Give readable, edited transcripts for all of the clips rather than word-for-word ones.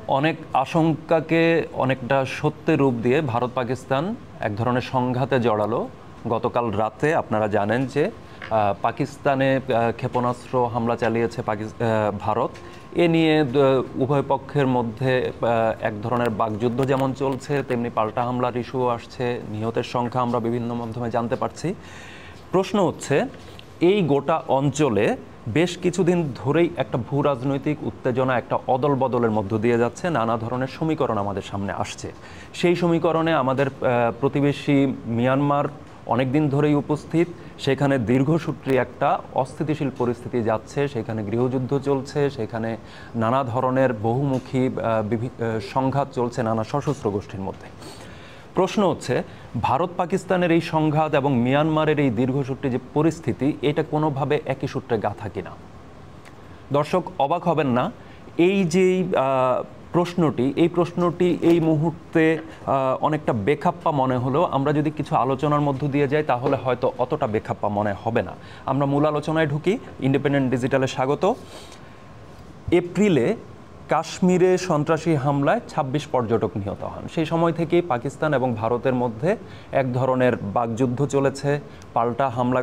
অনেক আশঙ্কাকে অনেকটা সত্যের রূপ দিয়ে ভারত পাকিস্তান এক ধরনের সংঘাতে জড়ালো। গতকাল রাতে আপনারা জানেন যে পাকিস্তানে ক্ষেপণাস্ত্র হামলা চালিয়েছে ভারত। এ নিয়ে উভয় পক্ষের মধ্যে এক ধরনের বাকযুদ্ধ যেমন চলছে, তেমনি পাল্টা হামলার ইস্যুও আসছে। নিহতের সংখ্যা আমরা বিভিন্ন মাধ্যমে জানতে পারছি। প্রশ্ন হচ্ছে, এই গোটা অঞ্চলে বেশ কিছুদিন ধরেই একটা ভূ রাজনৈতিক উত্তেজনা, একটা অদল বদলের মধ্য দিয়ে যাচ্ছে। নানা ধরনের সমীকরণ আমাদের সামনে আসছে। সেই সমীকরণে আমাদের প্রতিবেশী মিয়ানমার অনেক দিন ধরেই উপস্থিত। সেখানে দীর্ঘসূত্রী একটা অস্থিতিশীল পরিস্থিতি যাচ্ছে। সেখানে গৃহযুদ্ধ চলছে, সেখানে নানা ধরনের বহুমুখী সংঘাত চলছে নানা সশস্ত্র গোষ্ঠীর মধ্যে। প্রশ্ন হচ্ছে, ভারত পাকিস্তানের এই সংঘাত এবং মিয়ানমারের এই দীর্ঘসূত্রী যে পরিস্থিতি, এটা কোনোভাবে একই সূত্রে গাঁথা কিনা? দর্শক অবাক হবেন না, এই যে প্রশ্নটি এই মুহূর্তে অনেকটা বেখাপ্পা মনে হলেও আমরা যদি কিছু আলোচনার মধ্য দিয়ে যাই তাহলে হয়তো অতটা বেখাপ্পা মনে হবে না। আমরা মূল আলোচনায় ঢুকি। ইন্ডিপেন্ডেন্ট ডিজিটালে স্বাগত। এপ্রিলে কাশ্মীরে সন্ত্রাসী হামলায় ২৬ পর্যটক নিহত হন। সেই সময় থেকেই পাকিস্তান এবং ভারতের মধ্যে এক ধরনের বাকযুদ্ধ চলেছে। পাল্টা হামলা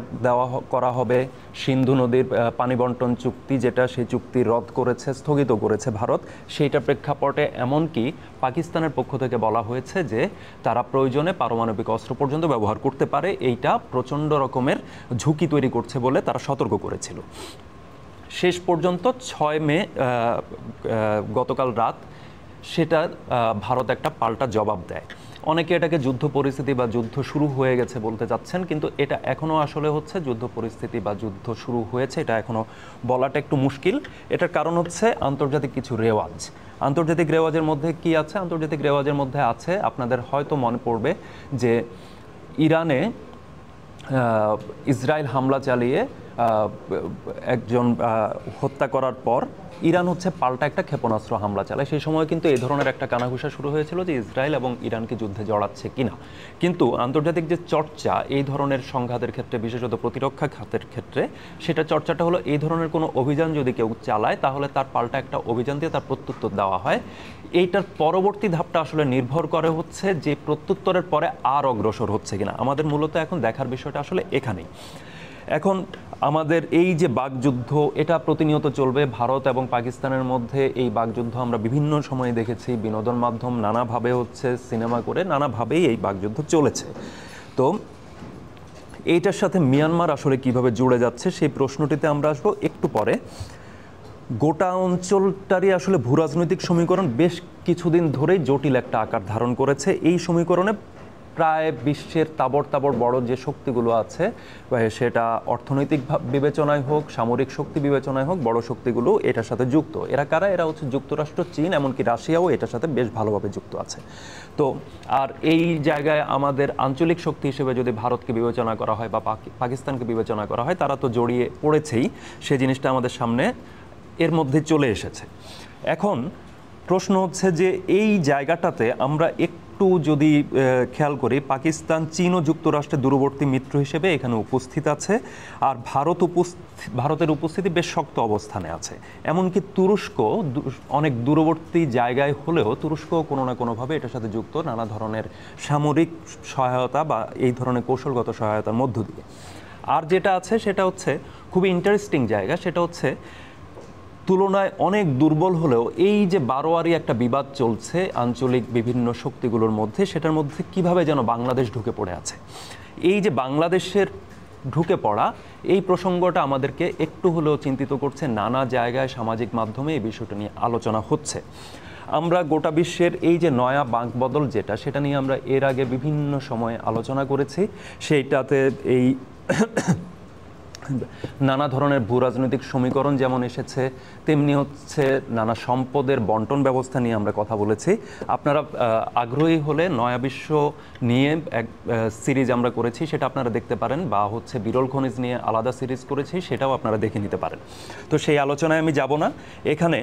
করা হবে। সিন্ধু নদীর পানি বন্টন চুক্তি, যেটা সেই চুক্তি রদ করেছে, স্থগিত করেছে ভারত, সেইটা প্রেক্ষাপটে এমনকি পাকিস্তানের পক্ষ থেকে বলা হয়েছে যে তারা প্রয়োজনে পারমাণবিক অস্ত্র পর্যন্ত ব্যবহার করতে পারে। এইটা প্রচণ্ড রকমের ঝুঁকি তৈরি করছে বলে তারা সতর্ক করেছিল। শেষ পর্যন্ত ৬ মে গতকাল রাত সেটা ভারত একটা পাল্টা জবাব দেয়। অনেকে এটাকে যুদ্ধ পরিস্থিতি বা যুদ্ধ শুরু হয়ে গেছে বলতে চাচ্ছেন, কিন্তু এটা এখনও আসলে হচ্ছে যুদ্ধ পরিস্থিতি বা যুদ্ধ শুরু হয়েছে এটা এখনও বলাটা একটু মুশকিল। এটার কারণ হচ্ছে আন্তর্জাতিক কিছু রেওয়াজ। আন্তর্জাতিক রেওয়াজের মধ্যে কি আছে? আন্তর্জাতিক রেওয়াজের মধ্যে আছে, আপনাদের হয়তো মনে পড়বে যে ইরানে ইসরায়েল হামলা চালিয়ে একজন হত্যা করার পর ইরান হচ্ছে পাল্টা একটা ক্ষেপণাস্ত্র হামলা চালায়। সেই সময় কিন্তু এই ধরনের একটা কানাঘুষা শুরু হয়েছিল যে ইসরায়েল এবং ইরানকে যুদ্ধে জড়াচ্ছে কিনা। কিন্তু আন্তর্জাতিক যে চর্চা এই ধরনের সংঘাতের ক্ষেত্রে, বিশেষত প্রতিরক্ষা খাতের ক্ষেত্রে, সেটা চর্চাটা হলো এই ধরনের কোনো অভিযান যদি কেউ চালায় তাহলে তার পাল্টা একটা অভিযান দিয়ে তার প্রত্যুত্তর দেওয়া হয়। এইটার পরবর্তী ধাপটা আসলে নির্ভর করে হচ্ছে যে প্রত্যুত্তরের পরে আর অগ্রসর হচ্ছে কিনা। আমাদের মূলত এখন দেখার বিষয়টা আসলে এখানেই। এখন আমাদের এই যে বাকযুদ্ধ, এটা প্রতিনিয়ত চলবে ভারত এবং পাকিস্তানের মধ্যে। এই বাকযুদ্ধ আমরা বিভিন্ন সময়ে দেখেছি, বিনোদন মাধ্যম নানাভাবে হচ্ছে, সিনেমা করে নানাভাবেই এই বাকযুদ্ধ চলেছে। তো এইটার সাথে মিয়ানমার আসলে কিভাবে জুড়ে যাচ্ছে সেই প্রশ্নটিতে আমরা আসবো একটু পরে। গোটা অঞ্চলটারই আসলে ভূরাজনৈতিক সমীকরণ বেশ কিছুদিন ধরেই জটিল একটা আকার ধারণ করেছে। এই সমীকরণে প্রায় বিশ্বের তাবড় বড় যে শক্তিগুলো আছে, সেটা অর্থনৈতিক বিবেচনায় হোক, সামরিক শক্তি বিবেচনায় হোক, বড় শক্তিগুলো এটার সাথে যুক্ত। এরা কারা? এরা হচ্ছে যুক্তরাষ্ট্র, চীন, এমনকি রাশিয়াও এটার সাথে বেশ ভালোভাবে যুক্ত আছে। তো আর এই জায়গায় আমাদের আঞ্চলিক শক্তি হিসেবে যদি ভারতকে বিবেচনা করা হয় বা পাকিস্তানকে বিবেচনা করা হয়, তারা তো জড়িয়ে পড়েছেই। সে জিনিসটা আমাদের সামনে এর মধ্যে চলে এসেছে। এখন প্রশ্ন হচ্ছে যে এই জায়গাটাতে আমরা একটু যদি খেয়াল করি, পাকিস্তান, চীন ও যুক্তরাষ্ট্রের দূরবর্তী মিত্র হিসেবে এখানে উপস্থিত আছে। আর ভারতের উপস্থিতি বেশ শক্ত অবস্থানে আছে। এমনকি তুরস্ক অনেক দূরবর্তী জায়গায় হলেও তুরস্ক কোনো না কোনোভাবে এটার সাথে যুক্ত, নানা ধরনের সামরিক সহায়তা বা এই ধরনের কৌশলগত সহায়তার মধ্য দিয়ে। আর যেটা আছে সেটা হচ্ছে খুবই ইন্টারেস্টিং জায়গা, সেটা হচ্ছে তুলনায় অনেক দুর্বল হলেও এই যে বারোয়ারি একটা বিবাদ চলছে আঞ্চলিক বিভিন্ন শক্তিগুলোর মধ্যে, সেটার মধ্যে কিভাবে যেন বাংলাদেশ ঢুকে পড়ে আছে। এই যে বাংলাদেশের ঢুকে পড়া, এই প্রসঙ্গটা আমাদেরকে একটু হলেও চিন্তিত করছে। নানা জায়গায় সামাজিক মাধ্যমে এই বিষয়টা নিয়ে আলোচনা হচ্ছে। আমরা গোটা বিশ্বের এই যে নয়া বাঁকবদল যেটা, সেটা নিয়ে আমরা এর আগে বিভিন্ন সময়ে আলোচনা করেছি। সেইটাতে এই নানা ধরনের ভূরাজনৈতিক সমীকরণ যেমন এসেছে, তেমনি হচ্ছে নানা সম্পদের বন্টন ব্যবস্থা নিয়ে আমরা কথা বলেছি। আপনারা আগ্রহী হলে নয়া বিশ্ব নিয়ে এক সিরিজ আমরা করেছি, সেটা আপনারা দেখতে পারেন, বা হচ্ছে বিরল খনিজ নিয়ে আলাদা সিরিজ করেছি, সেটাও আপনারা দেখে নিতে পারেন। তো সেই আলোচনায় আমি যাব না। এখানে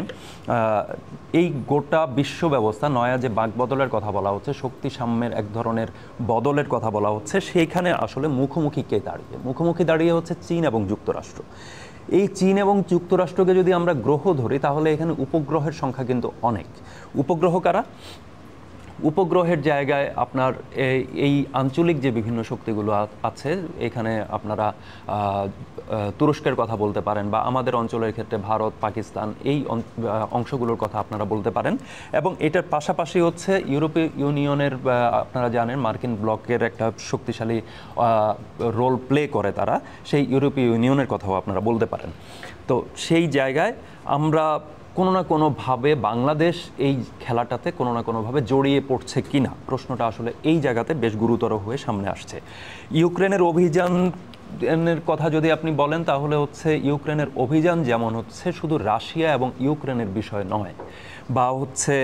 এই গোটা বিশ্ব ব্যবস্থা, নয়া যে বাঁকবদলের কথা বলা হচ্ছে, শক্তি সাম্যের এক ধরনের বদলের কথা বলা হচ্ছে, সেইখানে আসলে মুখোমুখি কে দাঁড়িয়ে? মুখোমুখি দাঁড়িয়ে হচ্ছে চীন এবং যুক্তরাষ্ট্র। এই চীন এবং যুক্তরাষ্ট্রকে যদি আমরা গ্রহ ধরি তাহলে এখানে উপগ্রহের সংখ্যা কিন্তু অনেক। উপগ্রহ কারা? উপগ্রহের জায়গায় আপনার এই আঞ্চলিক যে বিভিন্ন শক্তিগুলো আছে, এখানে আপনারা তুরস্কের কথা বলতে পারেন, বা আমাদের অঞ্চলের ক্ষেত্রে ভারত, পাকিস্তান, এই অংশগুলোর কথা আপনারা বলতে পারেন। এবং এটার পাশাপাশি হচ্ছে ইউরোপীয় ইউনিয়নের, আপনারা জানেন মার্কিন ব্লকের একটা শক্তিশালী রোল প্লে করে তারা, সেই ইউরোপীয় ইউনিয়নের কথাও আপনারা বলতে পারেন। তো সেই জায়গায় আমরা কোনো না কোনোভাবে বাংলাদেশ এই খেলাটাতে কোনো না কোনোভাবে জড়িয়ে পড়ছে কিনা, প্রশ্নটা আসলে এই জায়গাতে বেশ গুরুতর হয়ে সামনে আসছে। ইউক্রেনের অভিযানের কথা যদি আপনি বলেন তাহলে হচ্ছে ইউক্রেনের অভিযান যেমন হচ্ছে শুধু রাশিয়া এবং ইউক্রেনের বিষয় নয়, বা হচ্ছে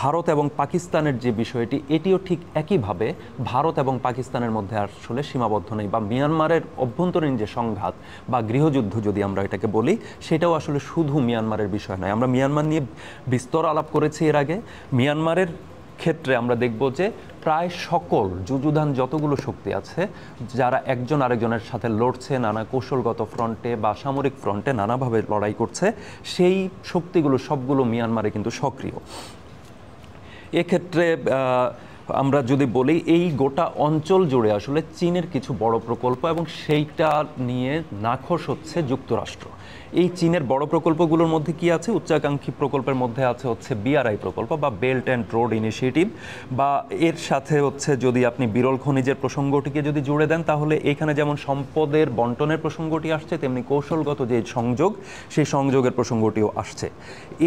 ভারত এবং পাকিস্তানের যে বিষয়টি, এটিও ঠিক একইভাবে ভারত এবং পাকিস্তানের মধ্যে আসলে সীমাবদ্ধ নেই, বা মিয়ানমারের অভ্যন্তরীণ যে সংঘাত বা গৃহযুদ্ধ যদি আমরা এটাকে বলি, সেটাও আসলে শুধু মিয়ানমারের বিষয় নয়। আমরা মিয়ানমার নিয়ে বিস্তর আলাপ করেছি এর আগে। মিয়ানমারের ক্ষেত্রে আমরা দেখব যে প্রায় সকল যুযুধান যতগুলো শক্তি আছে, যারা একজন আরেকজনের সাথে লড়ছে, নানা কৌশলগত ফ্রন্টে বা সামরিক ফ্রন্টে নানাভাবে লড়াই করছে, সেই শক্তিগুলো সবগুলো মিয়ানমারে কিন্তু সক্রিয়। এক্ষেত্রে আমরা যদি বলি এই গোটা অঞ্চল জুড়ে আসলে চীনের কিছু বড় প্রকল্প, এবং সেইটা নিয়ে নাখোশ হচ্ছে যুক্তরাষ্ট্র। এই চীনের বড় প্রকল্পগুলোর মধ্যে কি আছে? উচ্চাকাঙ্ক্ষী প্রকল্পের মধ্যে আছে হচ্ছে বিআরআই প্রকল্প বা বেল্ট অ্যান্ড রোড ইনিশিয়েটিভ, বা এর সাথে হচ্ছে যদি আপনি বিরল খনিজের প্রসঙ্গটিকে যদি জুড়ে দেন তাহলে এখানে যেমন সম্পদের বন্টনের প্রসঙ্গটি আসছে, তেমনি কৌশলগত যে সংযোগ, সেই সংযোগের প্রসঙ্গটিও আসছে।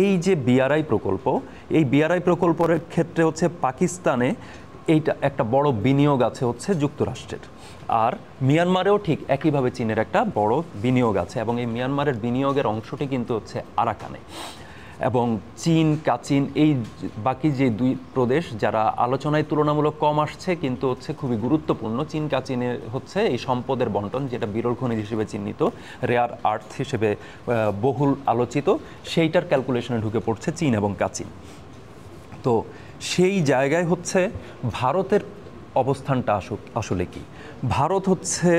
এই যে বিআরআই প্রকল্প, এই বিআরআই প্রকল্পের ক্ষেত্রে হচ্ছে পাকিস্তানে এইটা একটা বড় বিনিয়োগ আছে হচ্ছে যুক্তরাষ্ট্রের, আর মিয়ানমারেও ঠিক একইভাবে চীনের একটা বড় বিনিয়োগ আছে, এবং এই মিয়ানমারের বিনিয়োগের অংশটি কিন্তু হচ্ছে আরাকানে। এবং চীন, কাচিন, এই বাকি যে দুই প্রদেশ যারা আলোচনায় তুলনামূলক কম আসছে কিন্তু হচ্ছে খুবই গুরুত্বপূর্ণ, চীন কাচিনে হচ্ছে এই সম্পদের বন্টন, যেটা বিরল খনিজ হিসেবে চিহ্নিত, রেয়ার আর্থ হিসেবে বহুল আলোচিত, সেইটার ক্যালকুলেশনে ঢুকে পড়ছে চীন এবং কাচিন। তো সেই জায়গায় হচ্ছে ভারতের অবস্থানটা আসলে কি? ভারত হচ্ছে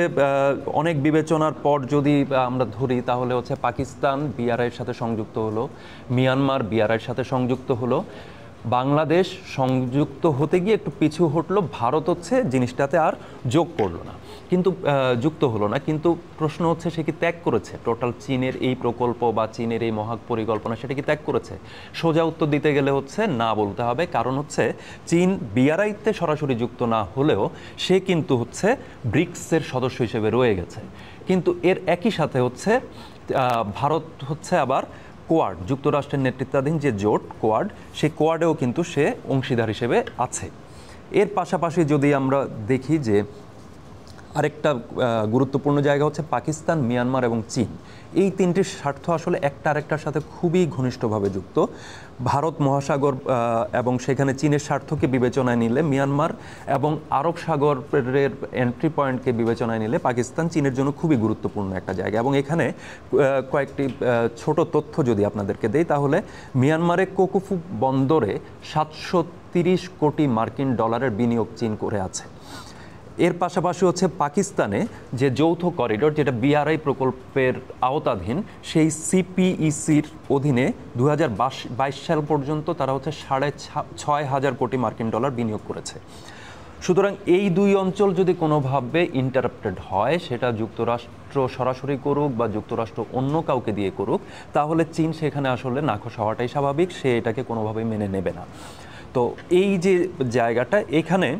অনেক বিবেচনার পর যদি আমরা ধরি তাহলে হচ্ছে পাকিস্তান বিআরআইয়ের সাথে সংযুক্ত হলো, মিয়ানমার বিআরআইয়ের সাথে সংযুক্ত হলো, বাংলাদেশ সংযুক্ত হতে গিয়ে একটু পিছু হটলো, ভারত হচ্ছে জিনিসটাতে আর যোগ করলো না, কিন্তু যুক্ত হলো না। কিন্তু প্রশ্ন হচ্ছে সে কি ত্যাগ করেছে টোটাল চীনের এই প্রকল্প বা চীনের এই মহা পরিকল্পনা, সেটা কি ত্যাগ করেছে? সোজা উত্তর দিতে গেলে হচ্ছে না বলতে হবে, কারণ হচ্ছে চীন বিআরআইতে সরাসরি যুক্ত না হলেও সে কিন্তু হচ্ছে ব্রিক্সের সদস্য হিসেবে রয়ে গেছে। কিন্তু এর একই সাথে হচ্ছে ভারত হচ্ছে আবার কোয়াড, যুক্তরাষ্ট্রের নেতৃত্বাধীন যে জোট কোয়াড, সেই কোয়াডেও কিন্তু সে অংশীদার হিসেবে আছে। এর পাশাপাশি যদি আমরা দেখি যে আরেকটা গুরুত্বপূর্ণ জায়গা হচ্ছে পাকিস্তান, মিয়ানমার এবং চীন, এই তিনটির স্বার্থ আসলে একটা আরেকটার সাথে খুবই ঘনিষ্ঠভাবে যুক্ত। ভারত মহাসাগর এবং সেখানে চীনের স্বার্থকে বিবেচনায় নিলে মিয়ানমার, এবং আরব সাগরের এন্ট্রি পয়েন্টকে বিবেচনায় নিলে পাকিস্তান চীনের জন্য খুবই গুরুত্বপূর্ণ একটা জায়গা। এবং এখানে কয়েকটি ছোট তথ্য যদি আপনাদেরকে দেই তাহলে মিয়ানমারে কোকুফু বন্দরে 730 কোটি মার্কিন ডলারের বিনিয়োগ চীন করে আছে। এর পাশাপাশি হচ্ছে পাকিস্তানে যে যৌথ করিডোর, যেটা বিআরআই প্রকল্পের আওতাধীন, সেই সিপিইসির অধীনে 2022 সাল পর্যন্ত তারা হচ্ছে 6,500 কোটি মার্কিন ডলার বিনিয়োগ করেছে। সুতরাং এই দুই অঞ্চল যদি কোনোভাবে ইন্টারাপ্টেড হয়, সেটা যুক্তরাষ্ট্র সরাসরি করুক বা যুক্তরাষ্ট্র অন্য কাউকে দিয়ে করুক, তাহলে চীন সেখানে আসলে নাখোশ হওয়াটাই স্বাভাবিক, সে এটাকে কোনোভাবেই মেনে নেবে না। তো এই যে জায়গাটা, এখানে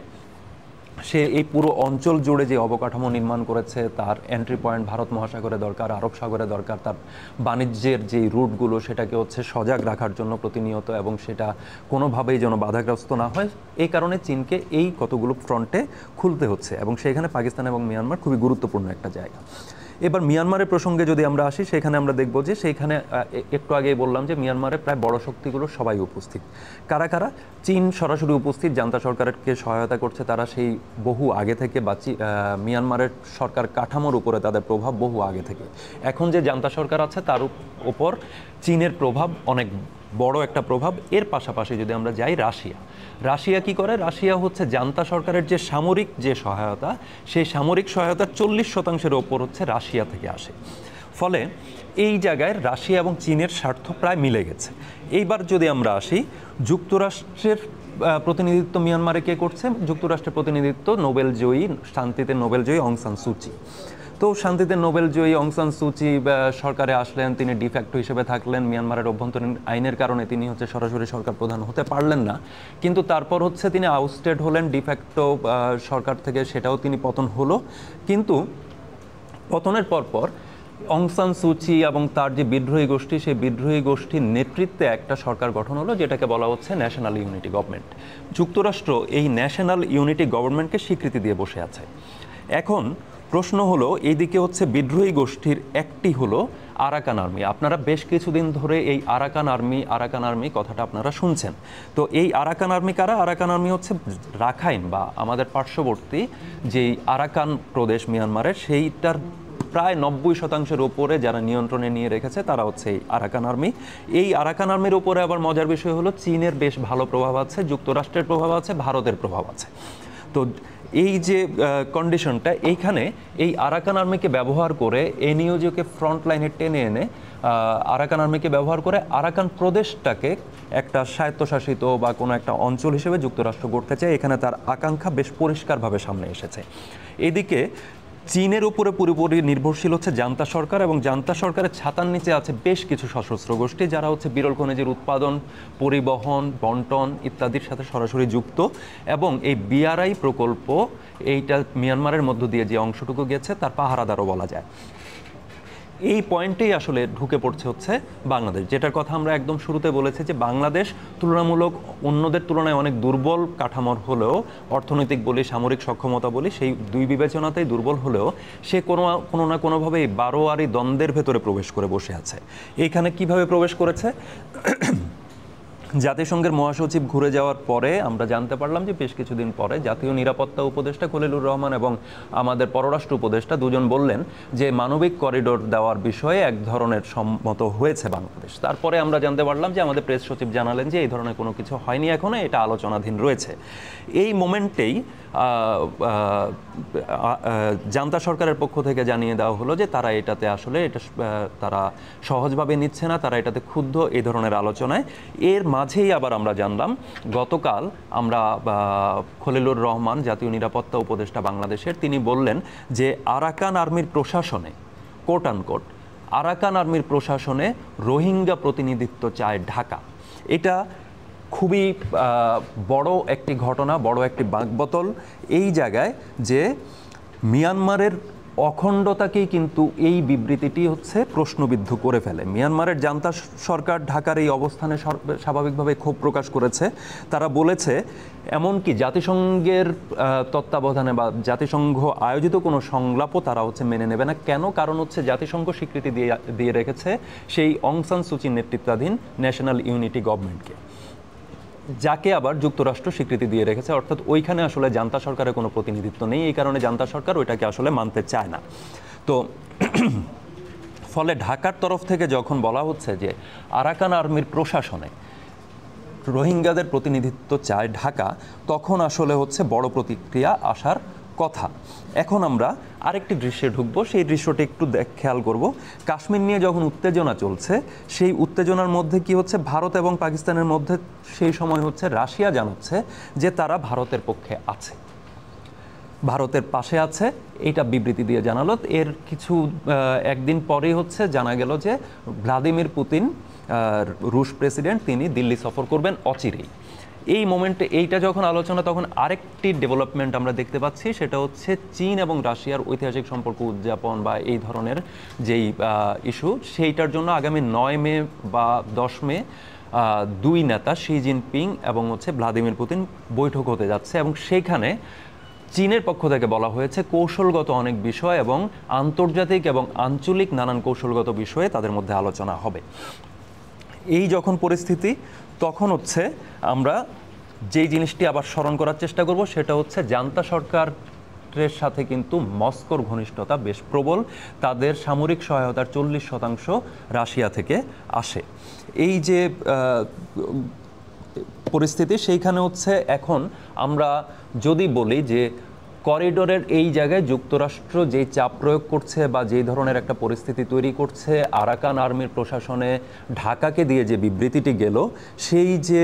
সে এই পুরো অঞ্চল জুড়ে যে অবকাঠামো নির্মাণ করেছে, তার এন্ট্রি পয়েন্ট ভারত মহাসাগরে দরকার, আরব সাগরে দরকার, তার বাণিজ্যের যেই রুটগুলো সেটাকে হচ্ছে সজাগ রাখার জন্য প্রতিনিয়ত, এবং সেটা কোনোভাবেই যেন বাধাগ্রস্ত না হয়, এই কারণে চীনকে এই কতগুলো ফ্রন্টে খুলতে হচ্ছে, এবং সেখানে পাকিস্তান এবং মিয়ানমার খুবই গুরুত্বপূর্ণ একটা জায়গা। এবার মিয়ানমারের প্রসঙ্গে যদি আমরা আসি, সেখানে আমরা দেখব যে সেইখানে একটু আগেই বললাম যে মিয়ানমারে প্রায় বড় শক্তিগুলো সবাই উপস্থিত। কারা কারা? চীন সরাসরি উপস্থিত, জান্তা সরকারকে সহায়তা করছে তারা সেই বহু আগে থেকে, বা মিয়ানমারের সরকার কাঠামোর উপরে তাদের প্রভাব বহু আগে থেকে। এখন যে জান্তা সরকার আছে তার উপর চীনের প্রভাব অনেক বড় একটা প্রভাব। এর পাশাপাশি যদি আমরা যাই রাশিয়া কি করে? রাশিয়া হচ্ছে জান্তা সরকারের যে সামরিক যে সহায়তা, সেই সামরিক সহায়তার 40% ওপর হচ্ছে রাশিয়া থেকে আসে। ফলে এই জায়গায় রাশিয়া এবং চীনের স্বার্থ প্রায় মিলে গেছে। এইবার যদি আমরা আসি, যুক্তরাষ্ট্রের প্রতিনিধিত্ব মিয়ানমারে কে করছে? যুক্তরাষ্ট্রের প্রতিনিধিত্ব নোবেলজয়ী, শান্তিতে নোবেলজয়ী অং সান সুচি। তো শান্তিতে নোবেলজয়ী অং সান সুচি সরকারে আসলেন, তিনি ডিফ্যাক্টো হিসেবে থাকলেন, মিয়ানমারের অভ্যন্তরীণ আইনের কারণে তিনি সরাসরি সরকার প্রধান হতে পারলেন না, কিন্তু তারপর তিনি আউটস্টেড হলেন ডিফ্যাক্টো সরকার থেকে, সেটাও তিনি পতন হলো। কিন্তু পতনের পরপর অং সান সুচি এবং তার যে বিদ্রোহী গোষ্ঠী, সেই বিদ্রোহী গোষ্ঠীর নেতৃত্বে একটা সরকার গঠন হলো, যেটাকে বলা হচ্ছে ন্যাশনাল ইউনিটি গভর্নমেন্ট। যুক্তরাষ্ট্র এই ন্যাশনাল ইউনিটি গভর্নমেন্টকে স্বীকৃতি দিয়ে বসে আছে। এখন প্রশ্ন হলো, এইদিকে বিদ্রোহী গোষ্ঠীর একটি হলো আরাকান আর্মি। আপনারা বেশ কিছুদিন ধরে এই আরাকান আর্মি কথাটা আপনারা শুনছেন। তো এই আরাকান আর্মি কারা? আরাকান আর্মি রাখাইন বা আমাদের পার্শ্ববর্তী যেই আরাকান প্রদেশ মিয়ানমারের, সেইটার প্রায় 90% উপরে যারা নিয়ন্ত্রণে নিয়ে রেখেছে তারা এই আরাকান আর্মি। এই আরাকান আর্মির উপরে আবার মজার বিষয় হলো চীনের বেশ ভালো প্রভাব আছে, যুক্তরাষ্ট্রের প্রভাব আছে, ভারতের প্রভাব আছে। তো এই যে কন্ডিশনটা, এইখানে এই আরাকান আর্মিকে ব্যবহার করে এনইউজিওকে ফ্রন্ট লাইনে টেনে এনে আরাকান আর্মিকে ব্যবহার করে আরাকান প্রদেশটাকে একটা স্বায়ত্তশাসিত বা কোনো একটা অঞ্চল হিসেবে যুক্তরাষ্ট্র গড়তে চায়। এখানে তার আকাঙ্ক্ষা বেশ পরিষ্কারভাবে সামনে এসেছে। এদিকে চীনের উপরে পুরোপুরি নির্ভরশীল জান্তা সরকার, এবং জান্তা সরকারের ছাতার নিচে আছে বেশ কিছু সশস্ত্র গোষ্ঠী যারা বিরল খনিজের উৎপাদন, পরিবহন, বন্টন ইত্যাদির সাথে সরাসরি যুক্ত। এবং এই বিআরআই প্রকল্প, এইটা মিয়ানমারের মধ্য দিয়ে যে অংশটুকু গেছে তার পাহারাদারও বলা যায়। এই পয়েন্টেই আসলে ঢুকে পড়ছে বাংলাদেশ, যেটার কথা আমরা একদম শুরুতে বলেছি যে বাংলাদেশ তুলনামূলক অন্যদের তুলনায় অনেক দুর্বল কাঠামোর হলেও, অর্থনৈতিক বলি, সামরিক সক্ষমতা বলি, সেই দুই বিবেচনাতেই দুর্বল হলেও সে কোনো না কোনোভাবে এই বারোয়ারি দ্বন্দ্বের ভেতরে প্রবেশ করে বসে আছে। এইখানে কিভাবে প্রবেশ করেছে? জাতিসংঘের মহাসচিব ঘুরে যাওয়ার পরে আমরা জানতে পারলাম যে বেশ কিছুদিন পরে জাতীয় নিরাপত্তা উপদেষ্টা খলিলুর রহমান এবং আমাদের পররাষ্ট্র উপদেষ্টা দুজন বললেন যে মানবিক করিডোর দেওয়ার বিষয়ে এক ধরনের সম্মত হয়েছে বাংলাদেশ। তারপরে আমরা জানতে পারলাম যে আমাদের প্রেস সচিব জানালেন যে এই ধরনের কোনো কিছু হয়নি, এখনো এটা আলোচনাধীন রয়েছে। এই মোমেন্টেই জান্তা সরকারের পক্ষ থেকে জানিয়ে দেওয়া হলো যে তারা এটাতে আসলে তারা সহজভাবে নিচ্ছে না, তারা এটাতে ক্ষুব্ধ এই ধরনের আলোচনায়। এর মাঝেই আবার আমরা জানলাম, গতকাল আমরা খলিলুর রহমান জাতীয় নিরাপত্তা উপদেষ্টা বাংলাদেশের, তিনি বললেন যে আরাকান আর্মির প্রশাসনে, কোট আনকোট, আরাকান আর্মির প্রশাসনে রোহিঙ্গা প্রতিনিধিত্ব চায় ঢাকা। এটা খুবই বড় একটি ঘটনা, বড় একটি বাঁকবতল এই জায়গায়, যে মিয়ানমারের অখণ্ডতাকেই কিন্তু এই বিবৃতিটি প্রশ্নবিদ্ধ করে ফেলে। মিয়ানমারের জান্তা সরকার ঢাকার এই অবস্থানে স্বাভাবিকভাবে ক্ষোভ প্রকাশ করেছে। তারা বলেছে এমনকি জাতিসংঘের তত্ত্বাবধানে বা জাতিসংঘ আয়োজিত কোনো সংলাপও তারা মেনে নেবে না। কেন? কারণ জাতিসংঘ স্বীকৃতি দিয়ে রেখেছে সেই অং সান সুচির নেতৃত্বাধীন ন্যাশনাল ইউনিটি গভর্নমেন্টকে, যাকে আবার যুক্তরাষ্ট্র স্বীকৃতি দিয়ে রেখেছে। অর্থাৎ ওইখানে আসলে জান্তা সরকারের কোনো প্রতিনিধিত্ব নেই, এই কারণে জান্তা সরকার ওইটাকে আসলে মানতে চায় না। তো ফলে ঢাকার তরফ থেকে যখন বলা হচ্ছে যে আরাকান আর্মির প্রশাসনে রোহিঙ্গাদের প্রতিনিধিত্ব চায় ঢাকা, তখন আসলে বড় প্রতিক্রিয়া আসার কথা। এখন আমরা আরেকটি দৃশ্যে ঢুকবো, সেই দৃশ্যটি একটু খেয়াল করব। কাশ্মীর নিয়ে যখন উত্তেজনা চলছে, সেই উত্তেজনার মধ্যে কি ভারত এবং পাকিস্তানের মধ্যে সেই সময় রাশিয়া জানাচ্ছে যে তারা ভারতের পক্ষে আছে, ভারতের পাশে আছে, এইটা বিবৃতি দিয়ে জানালো। এর কিছু একদিন পরেই জানা গেল যে ভ্লাদিমির পুতিন, রুশ প্রেসিডেন্ট, তিনি দিল্লি সফর করবেন অচিরেই। এই মোমেন্টে এইটা যখন আলোচনা, তখন আরেকটি ডেভেলপমেন্ট আমরা দেখতে পাচ্ছি, সেটা চীন এবং রাশিয়ার ঐতিহাসিক সম্পর্ক উদযাপন বা এই ধরনের যেই ইস্যু, সেইটার জন্য আগামী 9 মে বা 10 মে দুই নেতা শি জিনপিং এবং ভ্লাদিমির পুতিন বৈঠক হতে যাচ্ছে। এবং সেইখানে চীনের পক্ষ থেকে বলা হয়েছে কৌশলগত অনেক বিষয় এবং আন্তর্জাতিক এবং আঞ্চলিক নানান কৌশলগত বিষয়ে তাদের মধ্যে আলোচনা হবে। এই যখন পরিস্থিতি, তখন আমরা যেই জিনিসটি আবার স্মরণ করার চেষ্টা করব, সেটা জান্তা সরকারের সাথে কিন্তু মস্কোর ঘনিষ্ঠতা বেশ প্রবল। তাদের সামরিক সহায়তার 40% রাশিয়া থেকে আসে। এই যে পরিস্থিতি, সেইখানে এখন আমরা যদি বলি যে করিডোরের এই জায়গায় যুক্তরাষ্ট্র যেই চাপ প্রয়োগ করছে বা যেই ধরনের একটা পরিস্থিতি তৈরি করছে, আরাকান আর্মির প্রশাসনে ঢাকাকে দিয়ে যে বিবৃতিটি গেল, সেই যে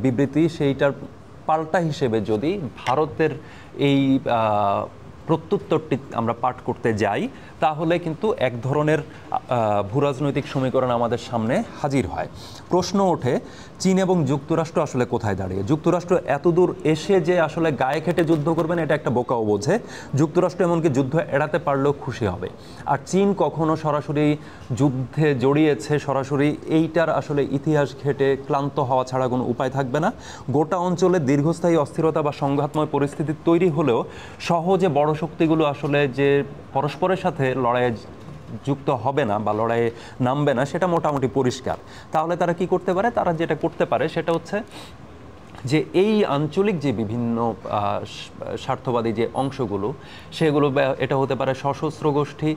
বিবৃতি, সেইটার পাল্টা হিসেবে যদি ভারতের এই প্রত্যুত্তরটি আমরা পাঠ করতে যাই, তাহলে কিন্তু এক ধরনের ভূরাজনৈতিক সমীকরণ আমাদের সামনে হাজির হয়। প্রশ্ন ওঠে, চীন এবং যুক্তরাষ্ট্র আসলে কোথায় দাঁড়িয়ে? যুক্তরাষ্ট্র এতদূর এসে যে আসলে গায়ে খেটে যুদ্ধ করবেন, এটা একটা বোকাও বোঝে। যুক্তরাষ্ট্র এমনকি যুদ্ধ এড়াতে পারলেও খুশি হবে। আর চীন কখনো সরাসরি যুদ্ধে জড়িয়েছে, সরাসরি এইটার আসলে ইতিহাস ঘেটে ক্লান্ত হওয়া ছাড়া কোনো উপায় থাকবে না। গোটা অঞ্চলে দীর্ঘস্থায়ী অস্থিরতা বা সংঘাতময় পরিস্থিতি তৈরি হলেও সহজে বড় শক্তিগুলো আসলে যে পরস্পরের সাথে লড়াইয়ে যুক্ত হবে না বা লড়াইয়ে নামবে না, সেটা মোটামুটি পরিষ্কার। তাহলে তারা কি করতে পারে? তারা যেটা করতে পারে সেটা হচ্ছে যে এই আঞ্চলিক যে বিভিন্ন স্বার্থবাদী যে অংশগুলো, সেগুলো, এটা হতে পারে সশস্ত্র গোষ্ঠী,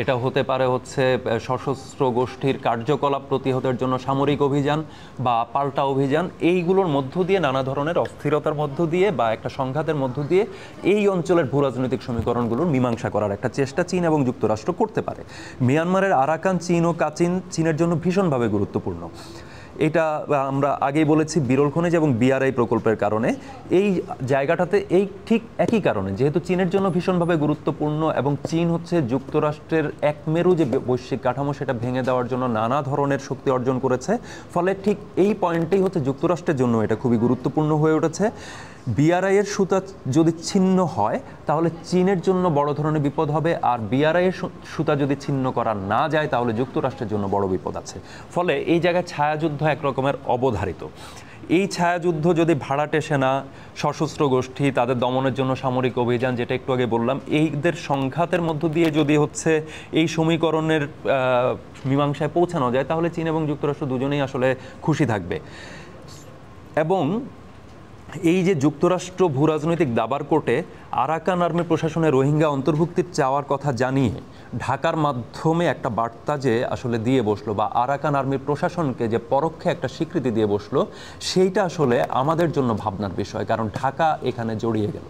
এটা হতে পারে হচ্ছে সশস্ত্র গোষ্ঠীর কার্যকলাপ প্রতিহতের জন্য সামরিক অভিযান বা পাল্টা অভিযান, এইগুলোর মধ্য দিয়ে নানা ধরনের অস্থিরতার মধ্য দিয়ে বা একটা সংঘাতের মধ্য দিয়ে এই অঞ্চলের ভূরাজনৈতিক সমীকরণগুলোর মীমাংসা করার একটা চেষ্টা চীন এবং যুক্তরাষ্ট্র করতে পারে। মিয়ানমারের আরাকান চীন ও কাচিন চীনের জন্য ভীষণভাবে গুরুত্বপূর্ণ। এটা আমরা আগেই বলেছি, বিরল খনিজ এবং বিআরআই প্রকল্পের কারণে এই জায়গাটাতে এই ঠিক একই কারণে, যেহেতু চীনের জন্য ভীষণভাবে গুরুত্বপূর্ণ এবং চীন হচ্ছে যুক্তরাষ্ট্রের একমেরু যে বৈশ্বিক কাঠামো, সেটা ভেঙে দেওয়ার জন্য নানা ধরনের শক্তি অর্জন করেছে। ফলে ঠিক এই পয়েন্টেই হচ্ছে যুক্তরাষ্ট্রের জন্য এটা খুবই গুরুত্বপূর্ণ হয়ে উঠেছে। বিআরআইয়ের সুতা যদি ছিন্ন হয়, তাহলে চীনের জন্য বড় ধরনের বিপদ হবে, আর বিআরআইয়ের সুতা যদি ছিন্ন করা না যায়, তাহলে যুক্তরাষ্ট্রের জন্য বড় বিপদ আছে। ফলে এই জায়গায় ছায়াযুদ্ধ এক রকমের অবধারিত। এই ছায়াযুদ্ধ যদি ভাড়াটে সেনা, সশস্ত্র গোষ্ঠী, তাদের দমনের জন্য সামরিক অভিযান, যেটা একটু আগে বললাম, এইদের সংঘাতের মধ্য দিয়ে যদি হচ্ছে এই সমীকরণের মীমাংসায় পৌঁছানো যায়, তাহলে চীন এবং যুক্তরাষ্ট্র দুজনেই আসলে খুশি থাকবে। এবং এই যে যুক্তরাষ্ট্র ভূরাজনৈতিক দাবার কোর্টে আরাকান আর্মি প্রশাসনে রোহিঙ্গা অন্তর্ভুক্তির চাওয়ার কথা জানিয়ে ঢাকার মাধ্যমে একটা বার্তা যে আসলে দিয়ে বসলো, বা আরাকান আর্মির প্রশাসনকে যে পরোক্ষে একটা স্বীকৃতি দিয়ে বসলো, সেইটা আসলে আমাদের জন্য ভাবনার বিষয়। কারণ ঢাকা এখানে জড়িয়ে গেল,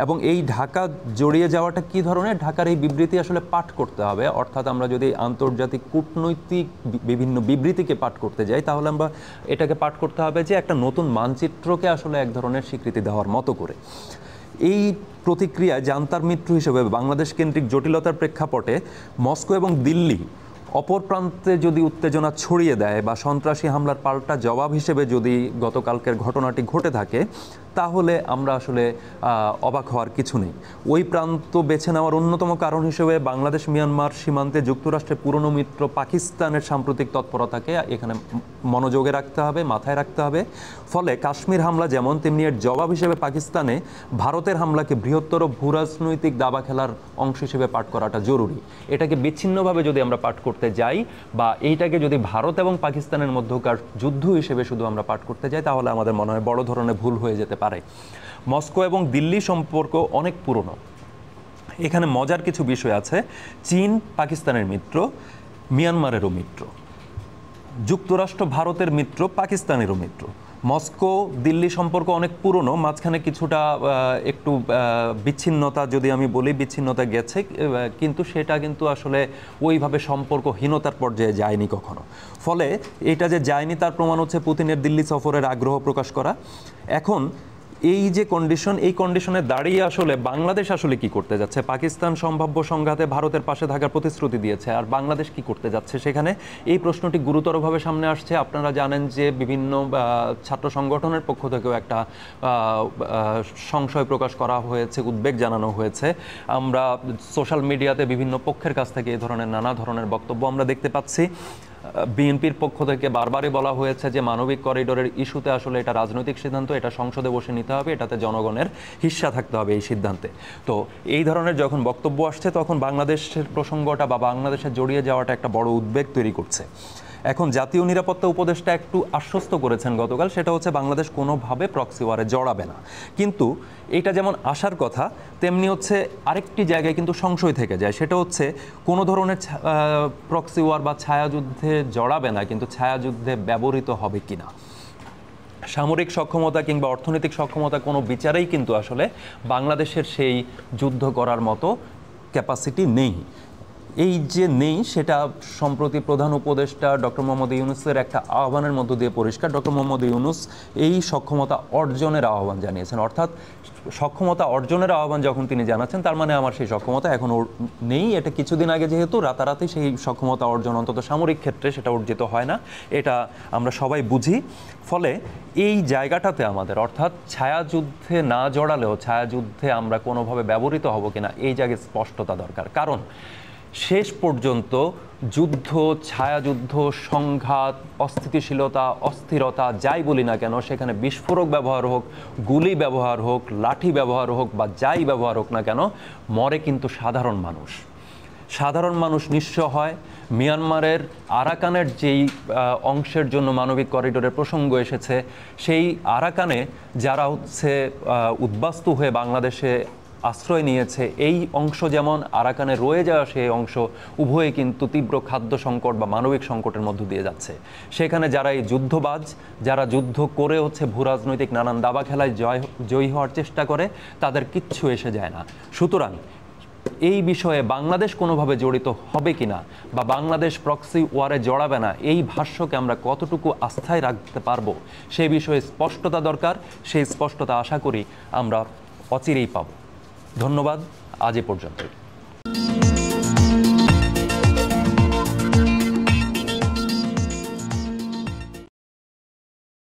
এবং এই ঢাকা জড়িয়ে যাওয়াটা কি ধরনের, ঢাকার এই বিবৃতি আসলে পাঠ করতে হবে। অর্থাৎ আমরা যদি আন্তর্জাতিক কূটনৈতিক বিভিন্ন বিবৃতিকে পাঠ করতে যাই, তাহলে আমরা এটাকে পাঠ করতে হবে যে একটা নতুন মানচিত্রকে আসলে এক ধরনের স্বীকৃতি দেওয়ার মতো করে। এই প্রতিক্রিয়ায় জান্তার মিত্র হিসেবে বাংলাদেশ কেন্দ্রিক জটিলতার প্রেক্ষাপটে মস্কো এবং দিল্লি অপর প্রান্তে যদি উত্তেজনা ছড়িয়ে দেয় বা সন্ত্রাসী হামলার পাল্টা জবাব হিসেবে যদি গতকালকের ঘটনাটি ঘটে থাকে, তাহলে আমরা আসলে অবাক হওয়ার কিছু নেই। ওই প্রান্ত বেছে নেওয়ার অন্যতম কারণ হিসেবে বাংলাদেশ মিয়ানমার সীমান্তে যুক্তরাষ্ট্রের পুরনো মিত্র পাকিস্তানের সাম্প্রতিক তৎপরতাকে এখানে মনোযোগে রাখতে হবে, মাথায় রাখতে হবে। ফলে কাশ্মীর হামলা যেমন, তেমনি এর জবাব হিসেবে পাকিস্তানে ভারতের হামলাকে বৃহত্তর ভূরাজনৈতিক দাবা খেলার অংশ হিসেবে পাঠ করাটা জরুরি। এটাকে বিচ্ছিন্নভাবে যদি আমরা পাঠ করতে যাই, বা এইটাকে যদি ভারত এবং পাকিস্তানের মধ্যকার যুদ্ধ হিসেবে শুধু আমরা পাঠ করতে যাই, তাহলে আমাদের মনে হয় বড় ধরনের ভুল হয়ে যেতে পারে। মস্কো এবং দিল্লি সম্পর্ক অনেক পুরনো। এখানে মজার কিছু বিষয় আছে। চীন পাকিস্তানের মিত্র, মিয়ানমারেরও মিত্র। যুক্তরাষ্ট্র ভারতের মিত্র, পাকিস্তানেরও মিত্র। মস্কো দিল্লি সম্পর্ক অনেক পুরনো, মাঝখানে কিছুটা একটু বিচ্ছিন্নতা, যদি আমি বলি বিচ্ছিন্নতা গেছে, কিন্তু সেটা কিন্তু আসলে ওইভাবে সম্পর্কহীনতার পর্যায়ে যায়নি কখনো। ফলে এটা যে যায়নি তার প্রমাণ হচ্ছে পুতিনের দিল্লি সফরের আগ্রহ প্রকাশ করা। এখন এই যে কন্ডিশন, এই কন্ডিশনে দাঁড়িয়ে আসলে বাংলাদেশ আসলে কি করতে যাচ্ছে? পাকিস্তান সম্ভাব্য সংঘাতে ভারতের পাশে থাকার প্রতিশ্রুতি দিয়েছে, আর বাংলাদেশ কি করতে যাচ্ছে সেখানে? এই প্রশ্নটি গুরুতরভাবে সামনে আসছে। আপনারা জানেন যে বিভিন্ন ছাত্র সংগঠনের পক্ষ থেকেও একটা সংশয় প্রকাশ করা হয়েছে, উদ্বেগ জানানো হয়েছে। আমরা সোশ্যাল মিডিয়াতে বিভিন্ন পক্ষের কাছ থেকে এই ধরনের নানা ধরনের বক্তব্য আমরা দেখতে পাচ্ছি। বিএনপির পক্ষ থেকে বারবারই বলা হয়েছে যে মানবিক করিডোরের ইস্যুতে আসলে এটা রাজনৈতিক সিদ্ধান্ত, এটা সংসদে বসে নিতে হবে, এটাতে জনগণের হিস্সা থাকতে হবে এই সিদ্ধান্তে। তো এই ধরনের যখন বক্তব্য আসছে, তখন বাংলাদেশের প্রসঙ্গটা বা বাংলাদেশের জড়িয়ে যাওয়াটা একটা বড় উদ্বেগ তৈরি করছে। এখন জাতীয় নিরাপত্তা উপদেষ্টা একটু আশ্বস্ত করেছেন গতকাল, সেটা হচ্ছে বাংলাদেশ কোনোভাবে প্রক্সি ওয়ারে জড়াবে না। কিন্তু এটা যেমন আসার কথা, তেমনি হচ্ছে আরেকটি জায়গায় কিন্তু সংশয় থেকে যায়, সেটা হচ্ছে কোনো ধরনের প্রক্সি ওয়ার বা ছায়াযুদ্ধে জড়াবে না, কিন্তু ছায়াযুদ্ধে ব্যবহৃত হবে কিনা। সামরিক সক্ষমতা কিংবা অর্থনৈতিক সক্ষমতা কোনো বিচারেই কিন্তু আসলে বাংলাদেশের সেই যুদ্ধ করার মতো ক্যাপাসিটি নেই। এই যে নেই সেটা সম্প্রতি প্রধান উপদেষ্টা ডক্টর মোহাম্মদ ইউনূসের একটা আহ্বানের মধ্য দিয়ে পরিষ্কার। ডক্টর মোহাম্মদ ইউনূস এই সক্ষমতা অর্জনের আহ্বান জানিয়েছেন, অর্থাৎ সক্ষমতা অর্জনের আহ্বান যখন তিনি জানাচ্ছেন তার মানে আমার সেই সক্ষমতা এখনও নেই। এটা কিছুদিন আগে যেহেতু রাতারাতি সেই সক্ষমতা অর্জন অন্তত সামরিক ক্ষেত্রে সেটা অর্জিত হয় না, এটা আমরা সবাই বুঝি। ফলে এই জায়গাটাতে আমাদের অর্থাৎ ছায়াযুদ্ধে না জড়ালেও ছায়াযুদ্ধে আমরা কোনোভাবে ব্যবহৃত হব কিনা এই জায়গায় স্পষ্টতা দরকার। কারণ শেষ পর্যন্ত যুদ্ধ, ছায়াযুদ্ধ, সংঘাত, অস্থিতিশীলতা, অস্থিরতা যাই বলি না কেন, সেখানে বিস্ফোরক ব্যবহার হোক, গুলি ব্যবহার হোক, লাঠি ব্যবহার হোক বা যাই ব্যবহার হোক না কেন, মরে কিন্তু সাধারণ মানুষ। সাধারণ মানুষ নিঃস্ব হয়। মিয়ানমারের আরাকানের যেই অংশের জন্য মানবিক করিডোরের প্রসঙ্গ এসেছে, সেই আরাকানে যারা হচ্ছে উদ্বাস্তু হয়ে বাংলাদেশে আশ্রয় নিয়েছে, এই অংশ যেমন আরাকানে রয়ে যাওয়া সেই অংশ উভয়ে কিন্তু তীব্র খাদ্য সংকট বা মানবিক সংকটের মধ্য দিয়ে যাচ্ছে। সেখানে যারা এই যুদ্ধবাজ, যারা যুদ্ধ করে হচ্ছে ভূরাজনৈতিক নানান দাবা খেলায় জয়ী হওয়ার চেষ্টা করে, তাদের কিচ্ছু এসে যায় না। সুতরাং এই বিষয়ে বাংলাদেশ কোনোভাবে জড়িত হবে কিনা বা বাংলাদেশ প্রক্সি ওয়ারে জড়াবে না, এই ভাষ্যকে আমরা কতটুকু আস্থায় রাখতে পারবো সেই বিষয়ে স্পষ্টতা দরকার। সেই স্পষ্টতা আশা করি আমরা অচিরেই পাব। ধন্যবাদ, আজ এ পর্যন্ত।